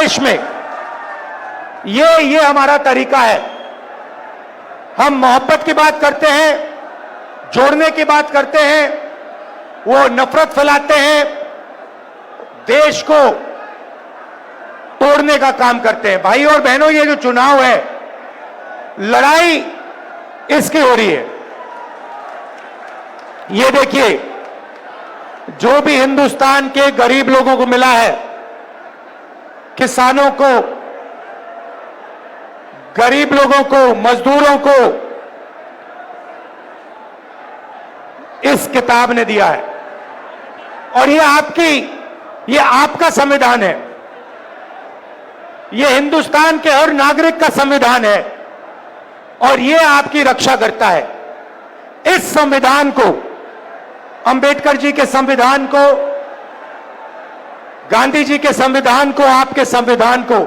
देश में। ये हमारा तरीका है। हम मोहब्बत की बात करते हैं, जोड़ने की बात करते हैं, वो नफरत फैलाते हैं, देश को तोड़ने का काम करते हैं। भाई और बहनों, ये जो चुनाव है, लड़ाई इसकी हो रही है। ये देखिए, जो भी हिंदुस्तान के गरीब लोगों को मिला है, किसानों को, गरीब लोगों को, मजदूरों को इस किताब ने दिया है। और ये आपका संविधान है, ये हिंदुस्तान के हर नागरिक का संविधान है और ये आपकी रक्षा करता है। इस संविधान को, अंबेडकर जी के संविधान को, गांधी जी के संविधान को, आपके संविधान को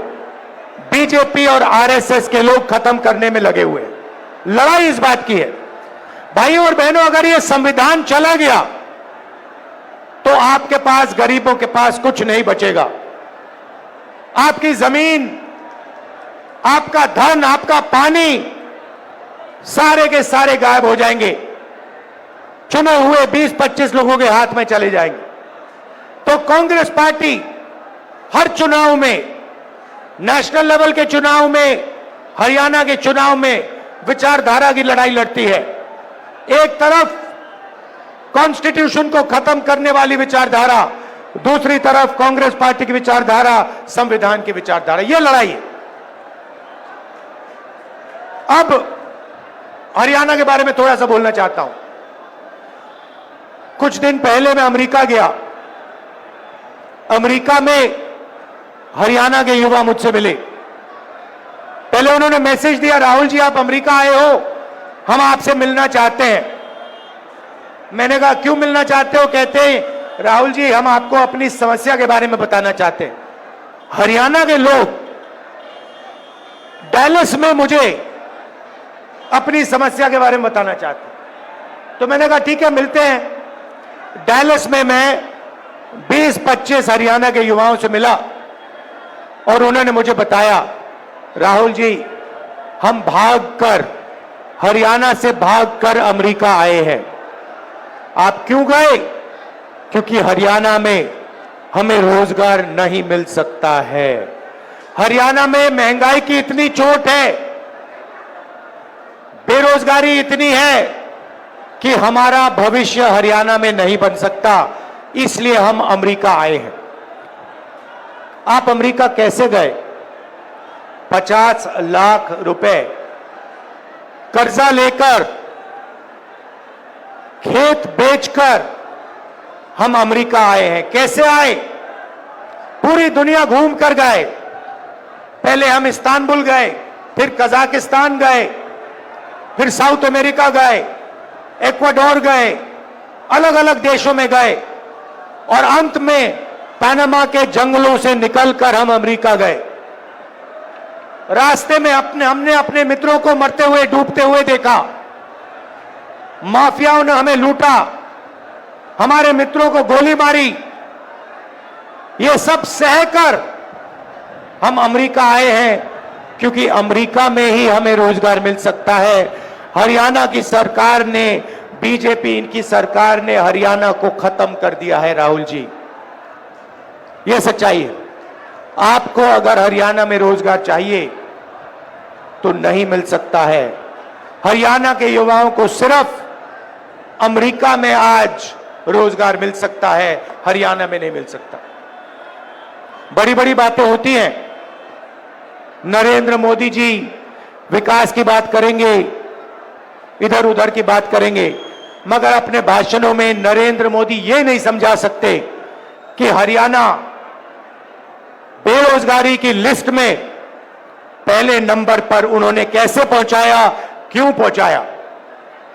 बीजेपी और आरएसएस के लोग खत्म करने में लगे हुए हैं। लड़ाई इस बात की है। भाइयों और बहनों, अगर ये संविधान चला गया तो आपके पास, गरीबों के पास कुछ नहीं बचेगा। आपकी जमीन, आपका धन, आपका पानी, सारे के सारे गायब हो जाएंगे। चुने हुए 20-25 लोगों के हाथ में चले जाएंगे। तो कांग्रेस पार्टी हर चुनाव में, नेशनल लेवल के चुनाव में, हरियाणा के चुनाव में विचारधारा की लड़ाई लड़ती है। एक तरफ कॉन्स्टिट्यूशन को खत्म करने वाली विचारधारा, दूसरी तरफ कांग्रेस पार्टी की विचारधारा, संविधान की विचारधारा। यह लड़ाई है। अब हरियाणा के बारे में थोड़ा सा बोलना चाहता हूं। कुछ दिन पहले मैं अमेरिका गया। अमेरिका में हरियाणा के युवा मुझसे मिले। पहले उन्होंने मैसेज दिया, राहुल जी आप अमेरिका आए हो, हम आपसे मिलना चाहते हैं। मैंने कहा क्यों मिलना चाहते हो? कहते हैं राहुल जी हम आपको अपनी समस्या के बारे में बताना चाहते हैं। हरियाणा के लोग डैलस में मुझे अपनी समस्या के बारे में बताना चाहते हैं। तो मैंने कहा ठीक है, मिलते हैं। डैलस में मैं 20-25 हरियाणा के युवाओं से मिला और उन्होंने मुझे बताया, राहुल जी हम भागकर, हरियाणा से भागकर अमेरिका आए हैं। आप क्यों गए? क्योंकि हरियाणा में हमें रोजगार नहीं मिल सकता है। हरियाणा में महंगाई की इतनी चोट है, बेरोजगारी इतनी है कि हमारा भविष्य हरियाणा में नहीं बन सकता, इसलिए हम अमेरिका आए हैं। आप अमेरिका कैसे गए? 50 लाख रुपए कर्जा लेकर, खेत बेचकर हम अमेरिका आए हैं। कैसे आए? पूरी दुनिया घूम कर गए। पहले हम इस्तांबुल गए, फिर कजाकिस्तान गए, फिर साउथ अमेरिका गए, इक्वाडोर गए, अलग अलग देशों में गए और अंत में पनामा के जंगलों से निकलकर हम अमेरिका गए। रास्ते में हमने अपने मित्रों को मरते हुए, डूबते हुए देखा। माफियाओं ने हमें लूटा, हमारे मित्रों को गोली मारी। ये सब सहकर हम अमेरिका आए हैं, क्योंकि अमेरिका में ही हमें रोजगार मिल सकता है। हरियाणा की सरकार ने, बीजेपी इनकी सरकार ने हरियाणा को खत्म कर दिया है। राहुल जी, यह सच्चाई है। आपको अगर हरियाणा में रोजगार चाहिए तो नहीं मिल सकता है। हरियाणा के युवाओं को सिर्फ अमेरिका में आज रोजगार मिल सकता है, हरियाणा में नहीं मिल सकता। बड़ी बड़ी बातें होती हैं। नरेंद्र मोदी जी विकास की बात करेंगे, इधर उधर की बात करेंगे, मगर अपने भाषणों में नरेंद्र मोदी ये नहीं समझा सकते कि हरियाणा बेरोजगारी की लिस्ट में पहले नंबर पर उन्होंने कैसे पहुंचाया, क्यों पहुंचाया,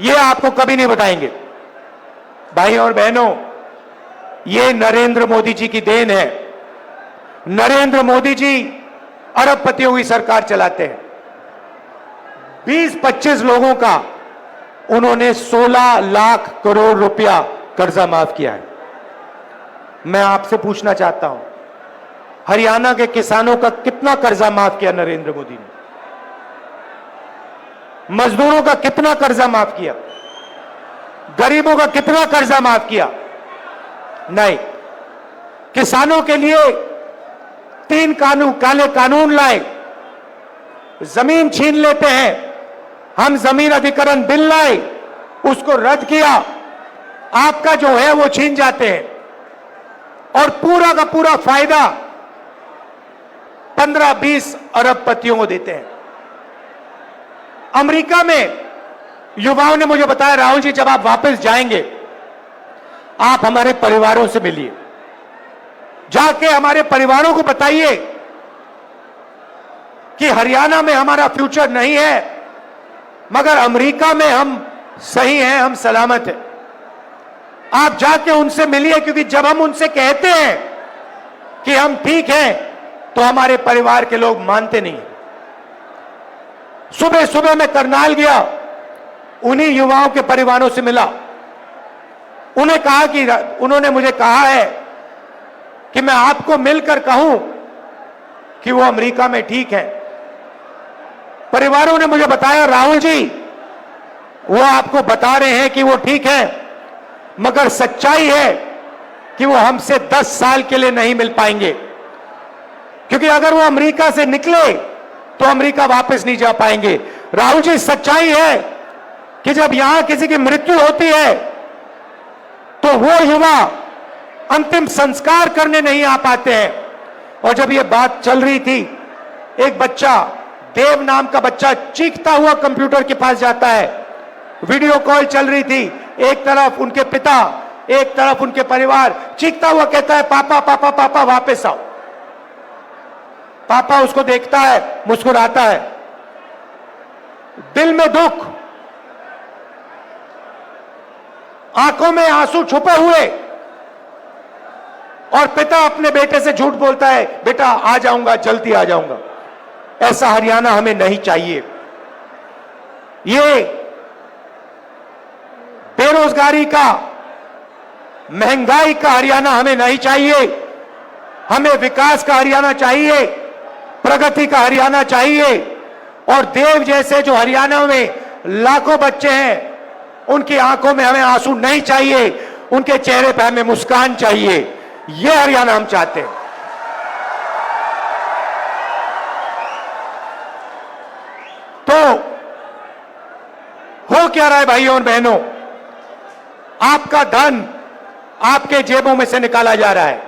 ये आपको कभी नहीं बताएंगे। भाई और बहनों, ये नरेंद्र मोदी जी की देन है। नरेंद्र मोदी जी अरबपतियों की सरकार चलाते हैं। 20-25 लोगों का उन्होंने 16 लाख करोड़ रुपया कर्जा माफ किया है। मैं आपसे पूछना चाहता हूं, हरियाणा के किसानों का कितना कर्जा माफ किया नरेंद्र मोदी ने? मजदूरों का कितना कर्जा माफ किया? गरीबों का कितना कर्जा माफ किया? नहीं। किसानों के लिए 3 काले कानून लाए, जमीन छीन लेते हैं। हम जमीन अधिग्रहण बिल लाए, उसको रद्द किया, आपका जो है वो छीन जाते हैं और पूरा का पूरा फायदा 15-20 अरबपतियों को देते हैं। अमेरिका में युवाओं ने मुझे बताया, राहुल जी जब आप वापस जाएंगे आप हमारे परिवारों से मिलिए, जाके हमारे परिवारों को बताइए कि हरियाणा में हमारा फ्यूचर नहीं है, मगर अमेरिका में हम सही हैं, हम सलामत हैं। आप जाके उनसे मिलिए, क्योंकि जब हम उनसे कहते हैं कि हम ठीक हैं तो हमारे परिवार के लोग मानते नहीं। सुबह सुबह मैं करनाल गया, उन्हीं युवाओं के परिवारों से मिला। उन्होंने मुझे कहा है कि मैं आपको मिलकर कहूं कि वो अमेरिका में ठीक है। परिवारों ने मुझे बताया, राहुल जी वो आपको बता रहे हैं कि वो ठीक है, मगर सच्चाई है कि वो हमसे 10 साल के लिए नहीं मिल पाएंगे, क्योंकि अगर वो अमेरिका से निकले तो अमेरिका वापस नहीं जा पाएंगे। राहुल जी सच्चाई है कि जब यहां किसी की मृत्यु होती है तो वो युवा अंतिम संस्कार करने नहीं आ पाते हैं। और जब ये बात चल रही थी, एक बच्चा, देव नाम का बच्चा, चीखता हुआ कंप्यूटर के पास जाता है। वीडियो कॉल चल रही थी, एक तरफ उनके पिता, एक तरफ उनके परिवार, चीखता हुआ कहता है, पापा पापा पापा वापस आओ। पापा उसको देखता है, मुस्कुराता है, दिल में दुख, आंखों में आंसू छुपे हुए, और पिता अपने बेटे से झूठ बोलता है, बेटा आ जाऊंगा, जल्दी आ जाऊंगा। ऐसा हरियाणा हमें नहीं चाहिए। ये बेरोजगारी का, महंगाई का हरियाणा हमें नहीं चाहिए। हमें विकास का हरियाणा चाहिए, प्रगति का हरियाणा चाहिए। और देव जैसे जो हरियाणा में लाखों बच्चे हैं, उनकी आंखों में हमें आंसू नहीं चाहिए, उनके चेहरे पर हमें मुस्कान चाहिए। यह हरियाणा हम चाहते हैं। तो हो क्या रहा है भाइयों और बहनों? आपका धन आपके जेबों में से निकाला जा रहा है।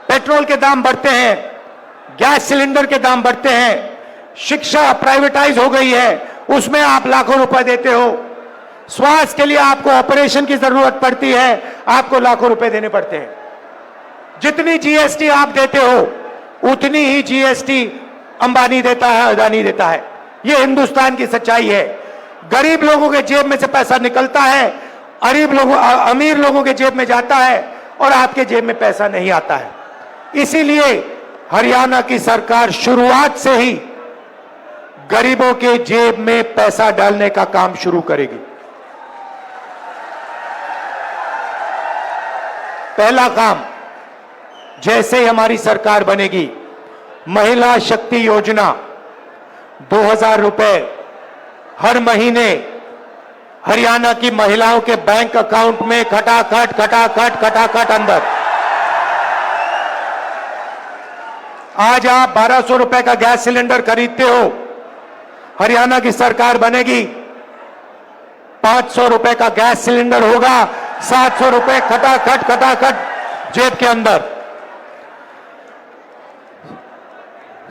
पेट्रोल के दाम बढ़ते हैं, गैस सिलेंडर के दाम बढ़ते हैं, शिक्षा प्राइवेटाइज हो गई है, उसमें आप लाखों रुपए देते हो। स्वास्थ्य के लिए आपको ऑपरेशन की जरूरत पड़ती है, आपको लाखों रुपए देने पड़ते हैं। जितनी जीएसटी आप देते हो उतनी ही जीएसटी अंबानी देता है, अदानी देता है। यह हिंदुस्तान की सच्चाई है। गरीब लोगों के जेब में से पैसा निकलता है, अमीर लोगों के जेब में जाता है, और आपके जेब में पैसा नहीं आता है। इसीलिए हरियाणा की सरकार शुरुआत से ही गरीबों के जेब में पैसा डालने का काम शुरू करेगी। पहला काम, जैसे ही हमारी सरकार बनेगी, महिला शक्ति योजना 2000 रुपए हर महीने हरियाणा की महिलाओं के बैंक अकाउंट में खटाखट खटाखट खटाखट अंदर। आज आप 1200 रुपए का गैस सिलेंडर खरीदते हो, हरियाणा की सरकार बनेगी 500 रुपए का गैस सिलेंडर होगा, 700 रुपए खटाखट खटाखट जेब के अंदर।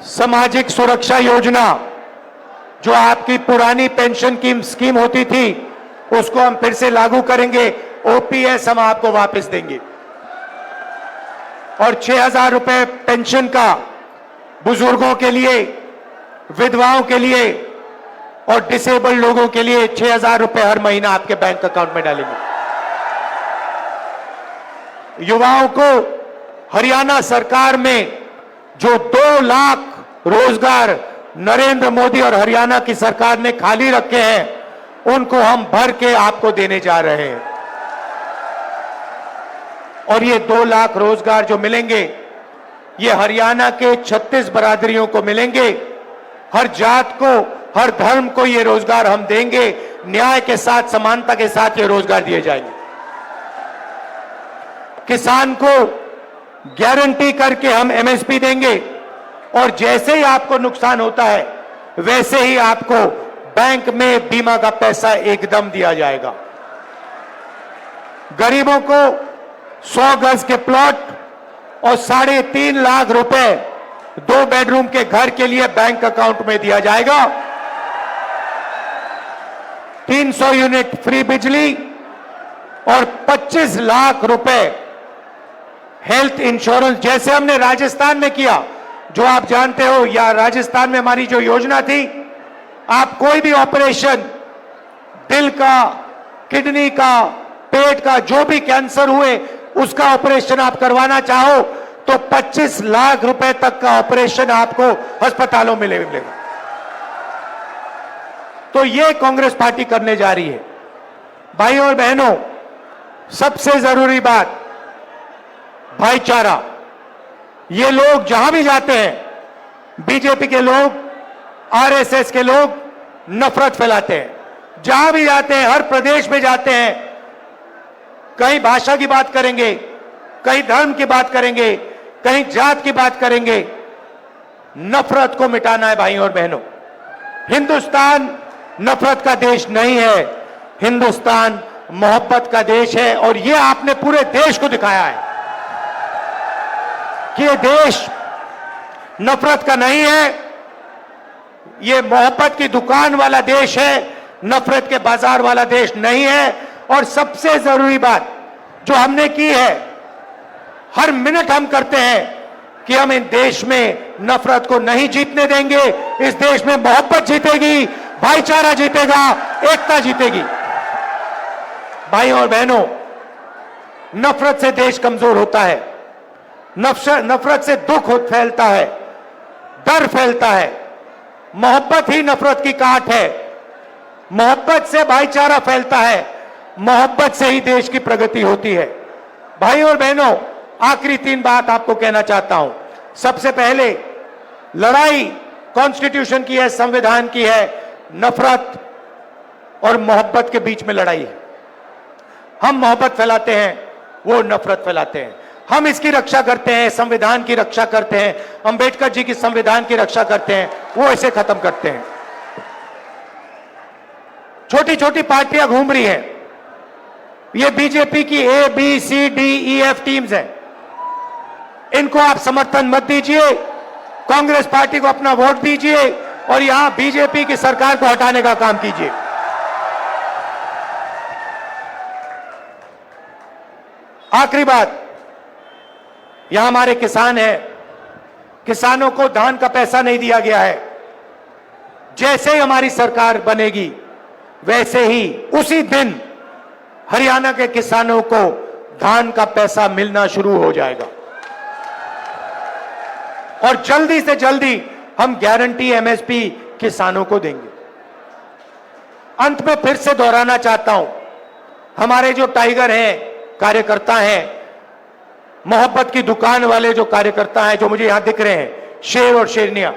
सामाजिक सुरक्षा योजना, जो आपकी पुरानी पेंशन की स्कीम होती थी, उसको हम फिर से लागू करेंगे। ओपीएस हम आपको वापस देंगे। और 6000 रुपए पेंशन का बुजुर्गों के लिए, विधवाओं के लिए और डिसेबल्ड लोगों के लिए 6000 रुपए हर महीना आपके बैंक अकाउंट में डालेंगे। युवाओं को हरियाणा सरकार में जो 2 लाख रोजगार नरेंद्र मोदी और हरियाणा की सरकार ने खाली रखे हैं, उनको हम भर के आपको देने जा रहे हैं। और ये 2 लाख रोजगार जो मिलेंगे, ये हरियाणा के 36 बरादरियों को मिलेंगे। हर जात को, हर धर्म को ये रोजगार हम देंगे। न्याय के साथ, समानता के साथ ये रोजगार दिए जाएंगे। किसान को गारंटी करके हम एमएसपी देंगे और जैसे ही आपको नुकसान होता है वैसे ही आपको बैंक में बीमा का पैसा एकदम दिया जाएगा। गरीबों को 100 गज के प्लॉट और 3.5 लाख रुपए 2 बेडरूम के घर के लिए बैंक अकाउंट में दिया जाएगा। 300 यूनिट फ्री बिजली और 25 लाख रुपए हेल्थ इंश्योरेंस, जैसे हमने राजस्थान में किया, जो आप जानते हो। या राजस्थान में हमारी जो योजना थी, आप कोई भी ऑपरेशन, दिल का, किडनी का, पेट का, जो भी कैंसर हुए उसका ऑपरेशन आप करवाना चाहो तो 25 लाख रुपए तक का ऑपरेशन आपको अस्पतालों में मिलेगा। तो ये कांग्रेस पार्टी करने जा रही है। भाई और बहनों, सबसे जरूरी बात भाईचारा। ये लोग जहां भी जाते हैं, बीजेपी के लोग, आरएसएस के लोग नफरत फैलाते हैं। जहां भी जाते हैं, हर प्रदेश में जाते हैं, कहीं भाषा की बात करेंगे, कहीं धर्म की बात करेंगे, कहीं जात की बात करेंगे। नफरत को मिटाना है भाई और बहनों। हिंदुस्तान नफरत का देश नहीं है, हिंदुस्तान मोहब्बत का देश है। और यह आपने पूरे देश को दिखाया है कि यह देश नफरत का नहीं है, यह मोहब्बत की दुकान वाला देश है, नफरत के बाजार वाला देश नहीं है। और सबसे जरूरी बात जो हमने की है, हर मिनट हम करते हैं कि हम इन देश में नफरत को नहीं जीतने देंगे। इस देश में मोहब्बत जीतेगी, भाईचारा जीतेगा, एकता जीतेगी। भाई और बहनों, नफरत से देश कमजोर होता है, नफरत से दुख फैलता है, डर फैलता है। मोहब्बत ही नफरत की काट है, मोहब्बत से भाईचारा फैलता है, मोहब्बत से ही देश की प्रगति होती है। भाई और बहनों, आखिरी 3 बात आपको कहना चाहता हूं। सबसे पहले, लड़ाई कॉन्स्टिट्यूशन की है, संविधान की है, नफरत और मोहब्बत के बीच में लड़ाई है। हम मोहब्बत फैलाते हैं, वो नफरत फैलाते हैं। हम इसकी रक्षा करते हैं, संविधान की रक्षा करते हैं, अंबेडकर जी की संविधान की रक्षा करते हैं, वो इसे खत्म करते हैं। छोटी छोटी पार्टियां घूम रही हैं, ये बीजेपी की ABCDEF टीम्स हैं। इनको आप समर्थन मत दीजिए, कांग्रेस पार्टी को अपना वोट दीजिए और यहां बीजेपी की सरकार को हटाने का काम कीजिए। आखिरी बात, यहां हमारे किसान हैं, किसानों को धान का पैसा नहीं दिया गया है। जैसे ही हमारी सरकार बनेगी वैसे ही उसी दिन हरियाणा के किसानों को धान का पैसा मिलना शुरू हो जाएगा और जल्दी से जल्दी हम गारंटी एमएसपी किसानों को देंगे। अंत में फिर से दोहराना चाहता हूं, हमारे जो टाइगर हैं, कार्यकर्ता हैं, मोहब्बत की दुकान वाले जो कार्यकर्ता हैं, जो मुझे यहां दिख रहे हैं, शेर और शेरनियां,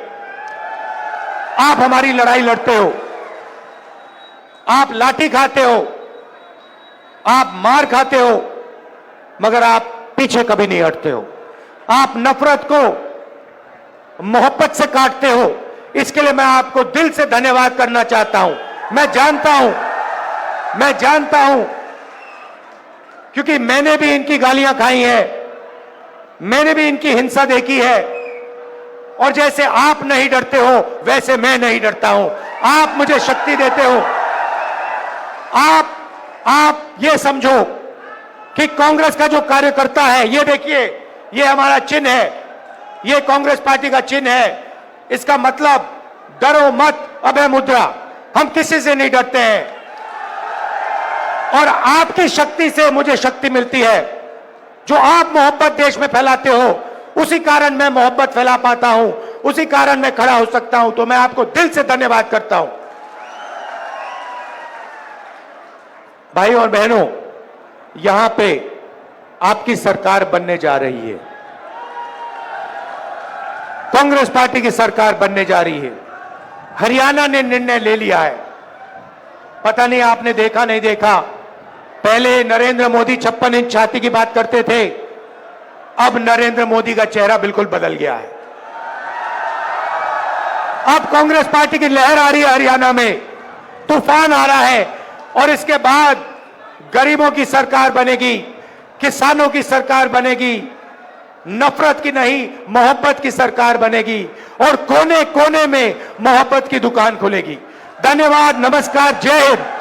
आप हमारी लड़ाई लड़ते हो, आप लाठी खाते हो, आप मार खाते हो, मगर आप पीछे कभी नहीं हटते हो। आप नफरत को मोहब्बत से काटते हो। इसके लिए मैं आपको दिल से धन्यवाद करना चाहता हूं। मैं जानता हूं क्योंकि मैंने भी इनकी गालियां खाई हैं, मैंने भी इनकी हिंसा देखी है। और जैसे आप नहीं डरते हो वैसे मैं नहीं डरता हूं। आप मुझे शक्ति देते हो। आप ये समझो कि कांग्रेस का जो कार्यकर्ता है, ये देखिए, ये हमारा चिन्ह है, ये कांग्रेस पार्टी का चिन्ह है। इसका मतलब डरो मत, अभय मुद्रा। हम किसी से नहीं डरते हैं और आपकी शक्ति से मुझे शक्ति मिलती है। जो आप मोहब्बत देश में फैलाते हो, उसी कारण मैं मोहब्बत फैला पाता हूं, उसी कारण मैं खड़ा हो सकता हूं। तो मैं आपको दिल से धन्यवाद करता हूं। भाई और बहनों, यहां पे आपकी सरकार बनने जा रही है। कांग्रेस पार्टी की सरकार बनने जा रही है। हरियाणा ने निर्णय ले लिया है। पता नहीं आपने देखा नहीं देखा, पहले नरेंद्र मोदी 56 इंच छाती की बात करते थे, अब नरेंद्र मोदी का चेहरा बिल्कुल बदल गया है। अब कांग्रेस पार्टी की लहर आ रही है, हरियाणा में तूफान आ रहा है, और इसके बाद गरीबों की सरकार बनेगी, किसानों की सरकार बनेगी, नफरत की नहीं मोहब्बत की सरकार बनेगी, और कोने कोने में मोहब्बत की दुकान खुलेगी। धन्यवाद, नमस्कार, जय हिंद।